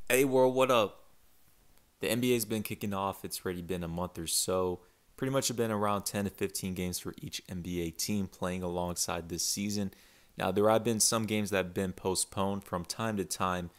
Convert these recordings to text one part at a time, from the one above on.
Hey world, what up? The NBA's been kicking off. It's already been a month or so. Pretty much have been around 10 to 15 games for each NBA team playing alongside this season. Now, there have been some games that have been postponed from time to time,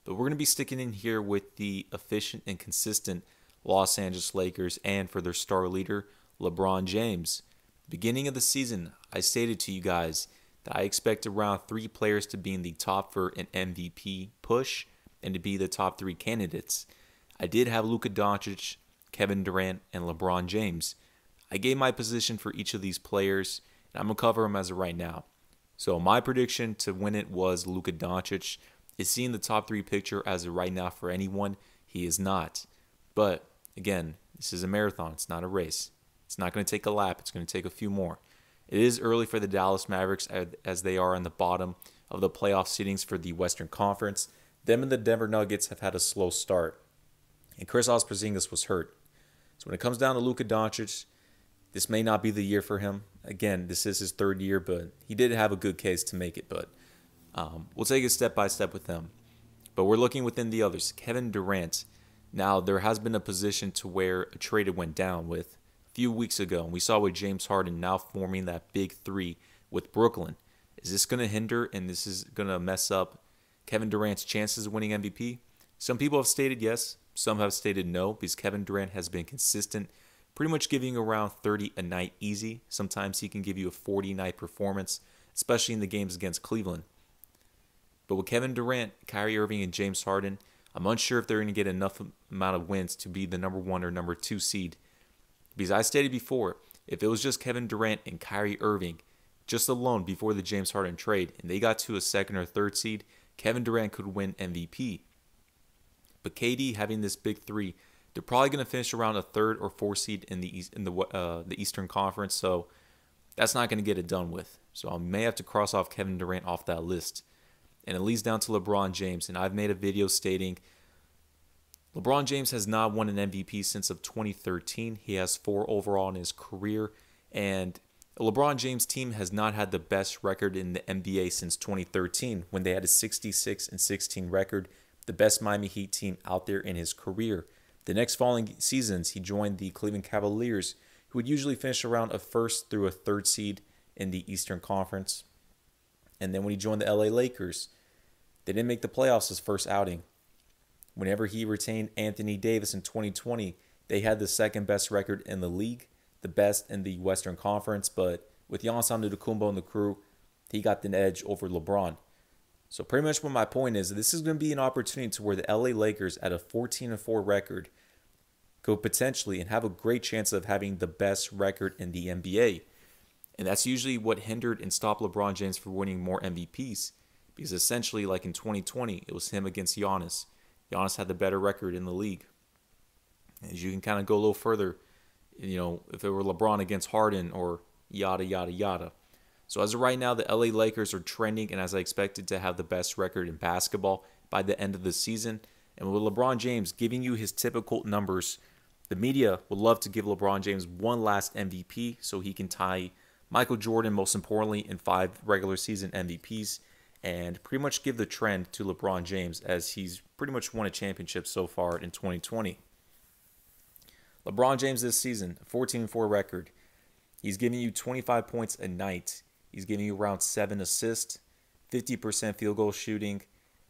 but we're going to be sticking in here with the efficient and consistent Los Angeles Lakers and for their star leader, LeBron James. Beginning of the season, I stated to you guys that I expect around three players to be in the top for an MVP push and to be the top three candidates. I did have Luka Doncic, Kevin Durant, and LeBron James. I gave my position for each of these players, and I'm going to cover them as of right now. So my prediction to win it was Luka Doncic. Is seeing the top three picture as of right now for anyone? He is not. But, again, this is a marathon. It's not a race. It's not going to take a lap. It's going to take a few more. It is early for the Dallas Mavericks as they are on the bottom of the playoff seedings for the Western Conference. Them and the Denver Nuggets have had a slow start. And Kristaps Porzingis was hurt. So when it comes down to Luka Doncic, this may not be the year for him. Again, this is his third year, but he did have a good case to make it. But we'll take it step by step with them. But we're looking within the others. Kevin Durant. Now, there has been a position to where a trade went down with a few weeks ago. And we saw with James Harden now forming that big three with Brooklyn. Is this going to hinder and this is going to mess up Kevin Durant's chances of winning MVP? Some people have stated yes. Some have stated no because Kevin Durant has been consistent, pretty much giving around 30 a night easy. Sometimes he can give you a 40-night performance, especially in the games against Cleveland. But with Kevin Durant, Kyrie Irving, and James Harden, I'm unsure if they're going to get enough amount of wins to be the number 1 or number 2 seed. Because I stated before, if it was just Kevin Durant and Kyrie Irving, just alone before the James Harden trade, and they got to a 2nd or 3rd seed, Kevin Durant could win MVP. But KD having this big three, they're probably going to finish around a 3rd or 4th seed in the Eastern Conference. So that's not going to get it done with. So I may have to cross off Kevin Durant off that list. And it leads down to LeBron James. And I've made a video stating LeBron James has not won an MVP since of 2013. He has 4 overall in his career. And LeBron James' team has not had the best record in the NBA since 2013 when they had a 66-16 record. The best Miami Heat team out there in his career. The next following seasons, he joined the Cleveland Cavaliers, who would usually finish around a 1st through a 3rd seed in the Eastern Conference. And then when he joined the LA Lakers, they didn't make the playoffs his first outing. Whenever he retained Anthony Davis in 2020, they had the 2nd best record in the league, the best in the Western Conference. But with Giannis Antetokounmpo and the crew, he got the edge over LeBron. So pretty much what my point is, this is going to be an opportunity to where the LA Lakers at a 14-4 record could potentially and have a great chance of having the best record in the NBA. And that's usually what hindered and stopped LeBron James from winning more MVPs. Because essentially, like in 2020, it was him against Giannis. Giannis had the better record in the league. As you can kind of go a little further, if it were LeBron against Harden or yada, yada, yada. So as of right now, the LA Lakers are trending and as I expected to have the best record in basketball by the end of the season. And with LeBron James giving you his typical numbers, the media would love to give LeBron James one last MVP so he can tie Michael Jordan, most importantly, in 5 regular season MVPs and pretty much give the trend to LeBron James as he's pretty much won a championship so far in 2020. LeBron James this season, 14-4 record. He's giving you 25 points a night. He's giving you around 7 assists, 50% field goal shooting,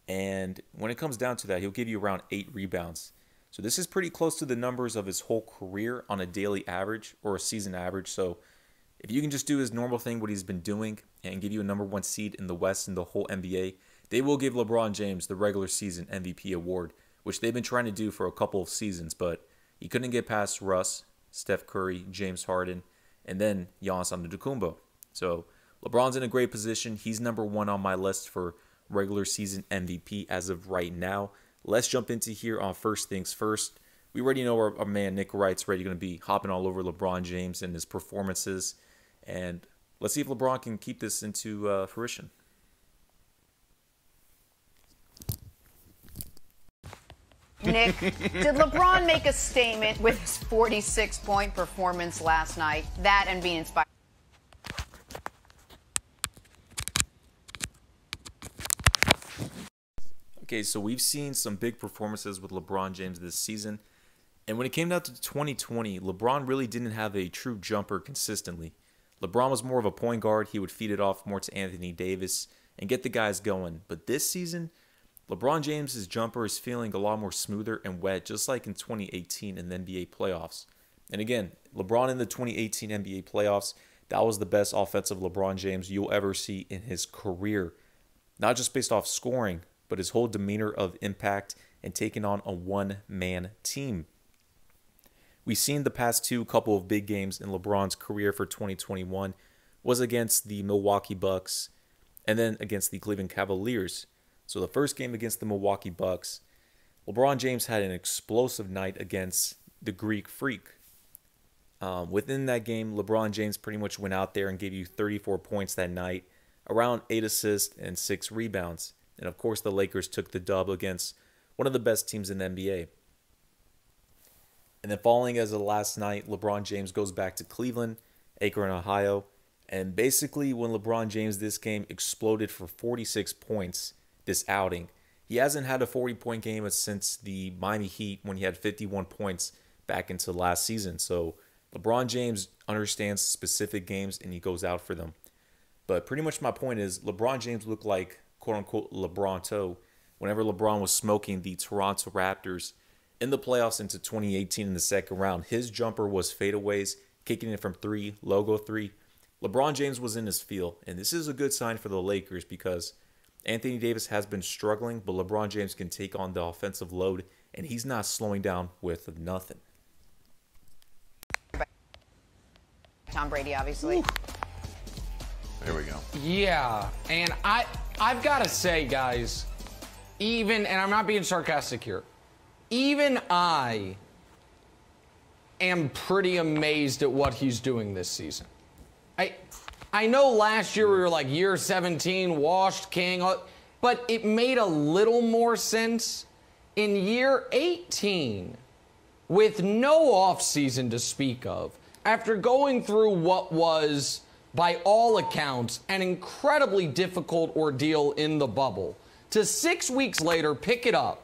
and when it comes down to that, he'll give you around 8 rebounds. So this is pretty close to the numbers of his whole career on a daily average or a season average. So if you can just do his normal thing, what he's been doing, and give you a number 1 seed in the West in the whole NBA, they will give LeBron James the regular season MVP award, which they've been trying to do for a couple of seasons, but he couldn't get past Russ, Steph Curry, James Harden, and then Giannis Antetokounmpo. So LeBron's in a great position. He's number 1 on my list for regular season MVP as of right now. Let's jump into here on first things first. We already know our man Nick Wright's ready going to be hopping all over LeBron James and his performances. And let's see if LeBron can keep this into fruition. Nick, did LeBron make a statement with his 46-point performance last night? That and being inspired. Okay, so we've seen some big performances with LeBron James this season. And when it came down to 2020, LeBron really didn't have a true jumper consistently. LeBron was more of a point guard. He would feed it off more to Anthony Davis and get the guys going. But this season, LeBron James' jumper is feeling a lot more smoother and wet, just like in 2018 in the NBA playoffs. And again, LeBron in the 2018 NBA playoffs, that was the best offensive LeBron James you'll ever see in his career. Not just based off scoring, but his whole demeanor of impact and taking on a one-man team. We've seen the past couple of big games in LeBron's career for 2021 was against the Milwaukee Bucks and then against the Cleveland Cavaliers. So the first game against the Milwaukee Bucks, LeBron James had an explosive night against the Greek Freak. Within that game, LeBron James pretty much went out there and gave you 34 points that night, around 8 assists and 6 rebounds. And of course, the Lakers took the dub against one of the best teams in the NBA. And then following as of last night, LeBron James goes back to Cleveland, Akron, Ohio. And basically when LeBron James this game exploded for 46 points this outing. He hasn't had a 40-point game since the Miami Heat when he had 51 points back into last season. So LeBron James understands specific games and he goes out for them. But pretty much my point is LeBron James looked like quote-unquote LeBronto whenever LeBron was smoking the Toronto Raptors in the playoffs into 2018 in the second round. His jumper was fadeaways, kicking it from 3, logo 3. LeBron James was in his feel, and this is a good sign for the Lakers because Anthony Davis has been struggling, but LeBron James can take on the offensive load, and he's not slowing down with nothing. Tom Brady, obviously. Ooh. There we go. Yeah, and I've got to say, guys, and I'm not being sarcastic here, even I am pretty amazed at what he's doing this season. I know last year we were like year 17, washed king, but it made a little more sense in year 18 with no offseason to speak of. After going through what was, by all accounts, an incredibly difficult ordeal in the bubble, to 6 weeks later pick it up,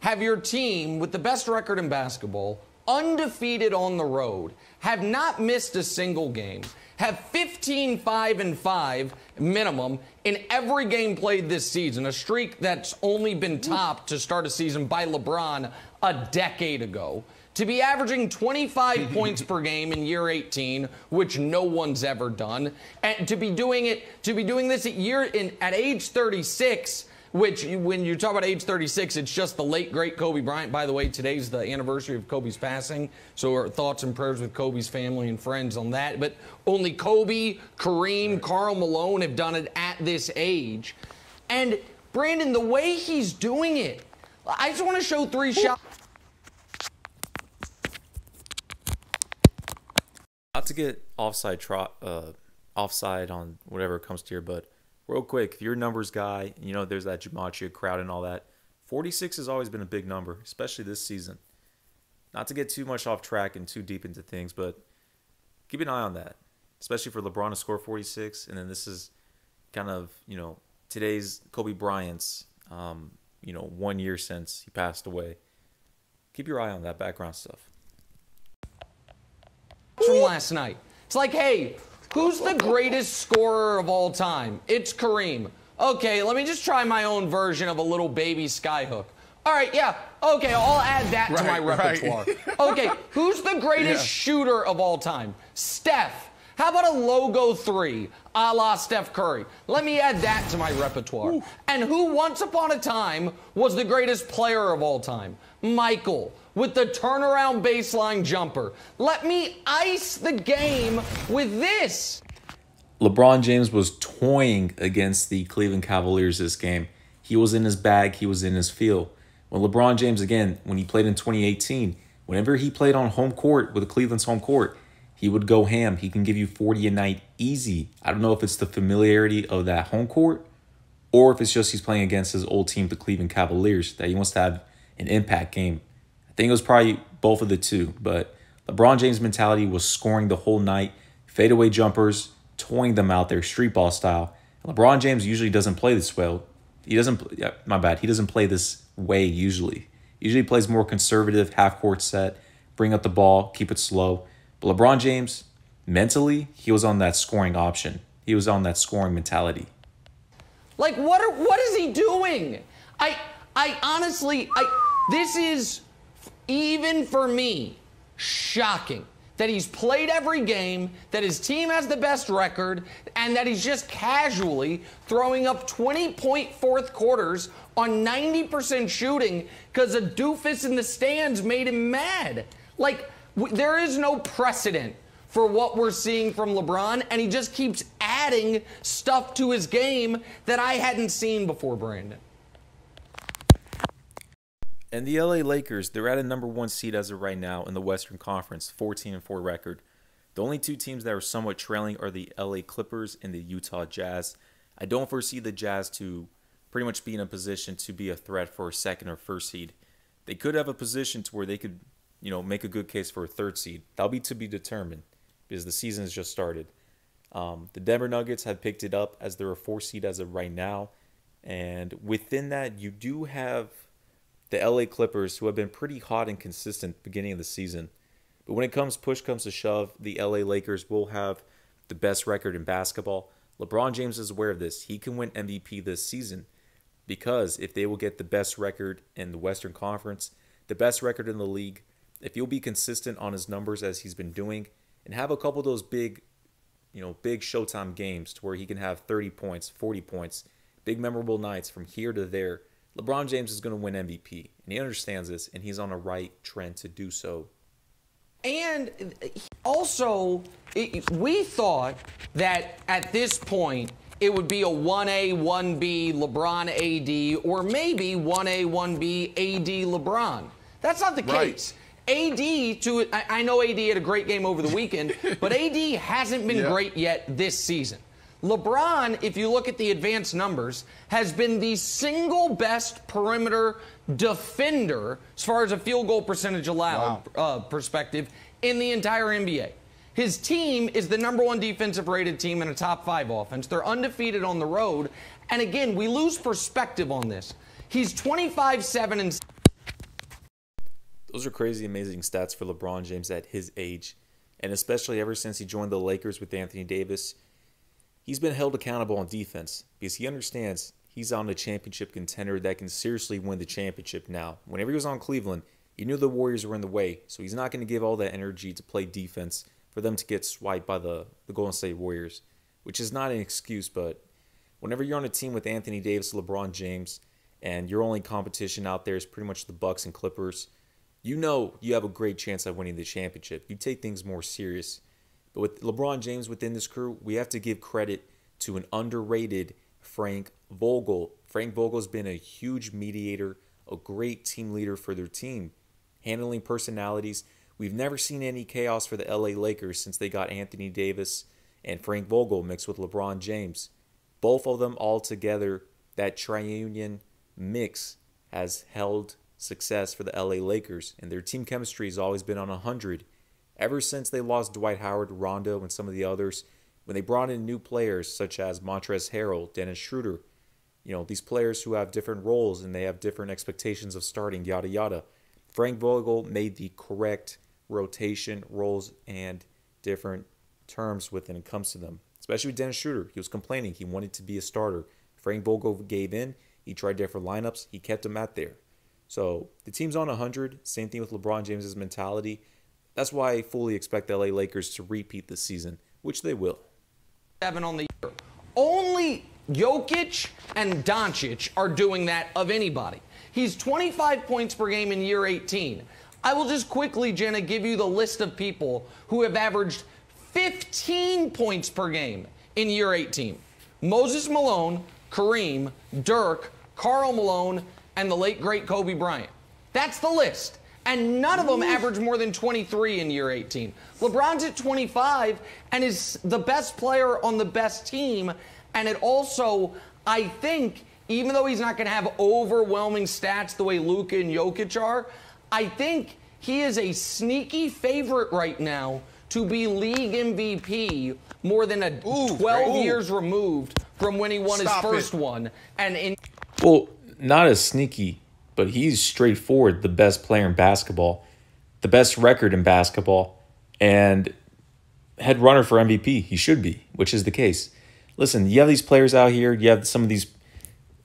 have your team with the best record in basketball, undefeated on the road, have not missed a single game, have 15-5-5 minimum in every game played this season, a streak that's only been topped to start a season by LeBron a decade ago, to be averaging 25 points per game in year 18, which no one's ever done, and to be doing this at age 36, which when you talk about age 36, it's just the late, great Kobe Bryant. By the way, today's the anniversary of Kobe's passing, so our thoughts and prayers with Kobe's family and friends on that. But only Kobe, Kareem, Karl Malone have done it at this age. And, Brandon, the way he's doing it, I just want to show 3 shots. Not to get offside on whatever comes to here, but real quick, if you're a numbers guy, you know there's that gematria crowd and all that, 46 has always been a big number, especially this season. Not to get too much off track and too deep into things, but keep an eye on that, especially for LeBron to score 46. And then this is kind of, today's Kobe Bryant's, 1 year since he passed away. Keep your eye on that background stuff. From last night. It's like, hey, who's the greatest scorer of all time? It's Kareem. Okay, let me just try my own version of a little baby skyhook. All right, yeah, okay, I'll add that to my repertoire. Okay, who's the greatest shooter of all time? Steph. How about a logo 3, a la Steph Curry? Let me add that to my repertoire. Ooh. And who once upon a time was the greatest player of all time? Michael, with the turnaround baseline jumper. Let me ice the game with this. LeBron James was toying against the Cleveland Cavaliers this game. He was in his bag. He was in his feel. When LeBron James, again, when he played in 2018, whenever he played on home court with Cleveland's home court, he would go ham. He can give you 40 a night easy. I don't know if it's the familiarity of that home court or if it's just he's playing against his old team, the Cleveland Cavaliers, that he wants to have an impact game. I think it was probably both of the two, but LeBron James' mentality was scoring the whole night, fadeaway jumpers, toying them out there, street ball style. LeBron James usually doesn't play this well. He doesn't. Yeah, my bad. He doesn't play this way usually. Usually he plays more conservative, half court set, bring up the ball, keep it slow. But LeBron James, mentally, he was on that scoring option. He was on that scoring mentality. Like, what is he doing? I honestly, this is, even for me, shocking that he's played every game, that his team has the best record, and that he's just casually throwing up 20-point fourth quarters on 90% shooting because a doofus in the stands made him mad. Like, there is no precedent for what we're seeing from LeBron, and he just keeps adding stuff to his game that I hadn't seen before, Brandon. And the LA Lakers, they're at a #1 seed as of right now in the Western Conference, 14-4 record. The only two teams that are somewhat trailing are the LA Clippers and the Utah Jazz. I don't foresee the Jazz to pretty much be in a position to be a threat for a second or first seed. They could have a position to where they could, make a good case for a third seed. That'll be to be determined because the season has just started. The Denver Nuggets have picked it up as they're a 4 seed as of right now. And within that, you do have the LA Clippers, who have been pretty hot and consistent beginning of the season. But when push comes to shove, the LA Lakers will have the best record in basketball. LeBron James is aware of this. He can win MVP this season because if they will get the best record in the Western Conference, the best record in the league, if he'll be consistent on his numbers as he's been doing and have a couple of those big Showtime games to where he can have 30 points, 40 points, big memorable nights from here to there, LeBron James is going to win MVP, and he understands this, and he's on a right trend to do so. And also, we thought that at this point, it would be a 1A, 1B LeBron AD, or maybe 1A, 1B AD LeBron. That's not the case. AD, I know AD had a great game over the weekend, but AD hasn't been great yet this season. LeBron, if you look at the advanced numbers, has been the single best perimeter defender as far as a field goal percentage allowed perspective in the entire NBA. His team is the #1 defensive rated team in a top 5 offense. They're undefeated on the road. And again, we lose perspective on this. He's 25-7 and... Those are crazy, amazing stats for LeBron James at his age. And especially ever since he joined the Lakers with Anthony Davis, he's been held accountable on defense because he understands he's on a championship contender that can seriously win the championship now. Whenever he was on Cleveland, he knew the Warriors were in the way, so he's not going to give all that energy to play defense for them to get swiped by the Golden State Warriors, which is not an excuse, but whenever you're on a team with Anthony Davis, LeBron James, and your only competition out there is pretty much the Bucks and Clippers, you know you have a great chance at winning the championship. You take things more serious. But with LeBron James within this crew, we have to give credit to an underrated Frank Vogel. Frank Vogel's been a huge mediator, a great team leader for their team, handling personalities. We've never seen any chaos for the LA Lakers since they got Anthony Davis and Frank Vogel mixed with LeBron James. Both of them all together, that triunion mix has held success for the LA Lakers, and their team chemistry has always been on 100. Ever since they lost Dwight Howard, Rondo, and some of the others, when they brought in new players such as Montrezl Harrell, Dennis Schroeder, these players who have different roles and they have different expectations of starting, yada, yada. Frank Vogel made the correct rotation, roles, and different terms when it comes to them. Especially with Dennis Schroeder. He was complaining. He wanted to be a starter. Frank Vogel gave in. He tried different lineups. He kept him at there. So the team's on 100. Same thing with LeBron James' mentality. That's why I fully expect the LA Lakers to repeat this season, which they will. 7 on the year. Only Jokic and Doncic are doing that of anybody. He's 25 points per game in year 18. I will just quickly, Jenna, give you the list of people who have averaged 15 points per game in year 18. Moses Malone, Kareem, Dirk, Karl Malone, and the late, great Kobe Bryant. That's the list. And none of them average more than 23 in year 18. LeBron's at 25 and is the best player on the best team. And it also, I think, even though he's not going to have overwhelming stats the way Luka and Jokic are, I think he is a sneaky favorite right now to be league MVP more than 12 years removed from when he won his first one. And Well, not as sneaky, but he's straightforward the best player in basketball, the best record in basketball, and head runner for MVP. He should be, which is the case. Listen, you have these players out here. You have some of these,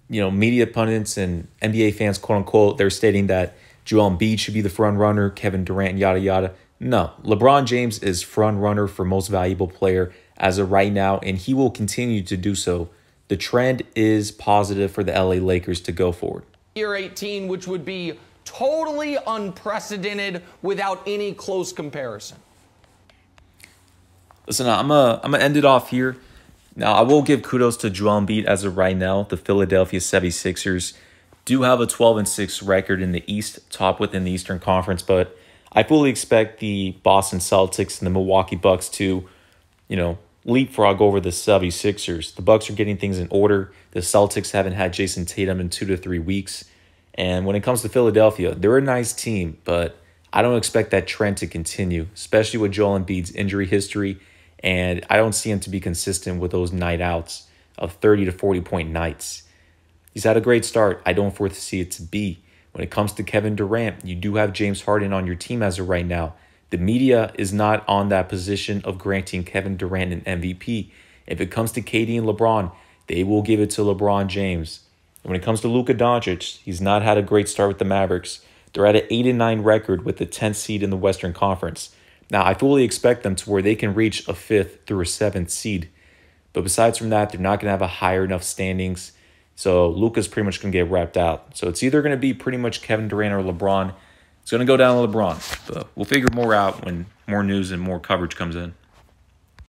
media pundits and NBA fans, quote unquote. They're stating that Joel Embiid should be the front runner, Kevin Durant, yada yada. No, LeBron James is front runner for most valuable player as of right now, and he will continue to do so. The trend is positive for the LA Lakers to go forward. Year 18, which would be totally unprecedented without any close comparison. Listen, I'm gonna end it off here. Now, I will give kudos to Joel Embiid as of right now. The Philadelphia 76ers do have a 12-6 record in the East, top within the Eastern Conference, but I fully expect the Boston Celtics and the Milwaukee Bucks to, leapfrog over the 76ers. The Bucks are getting things in order. The Celtics haven't had Jason Tatum in 2 to 3 weeks. And when it comes to Philadelphia, they're a nice team, but I don't expect that trend to continue, especially with Joel Embiid's injury history. And I don't see him to be consistent with those night outs of 30 to 40-point nights. He's had a great start. I don't foresee it to be. When it comes to Kevin Durant, you do have James Harden on your team as of right now. The media is not on that position of granting Kevin Durant an MVP. If it comes to KD and LeBron, they will give it to LeBron James. When it comes to Luka Doncic, he's not had a great start with the Mavericks. They're at an 8-9 record with the 10th seed in the Western Conference. Now, I fully expect them to where they can reach a 5th through a 7th seed. But besides from that, they're not going to have a higher enough standings. So Luka's pretty much going to get wrapped out. So it's either going to be pretty much Kevin Durant or LeBron. It's going to go down to LeBron. But we'll figure more out when more news and more coverage comes in.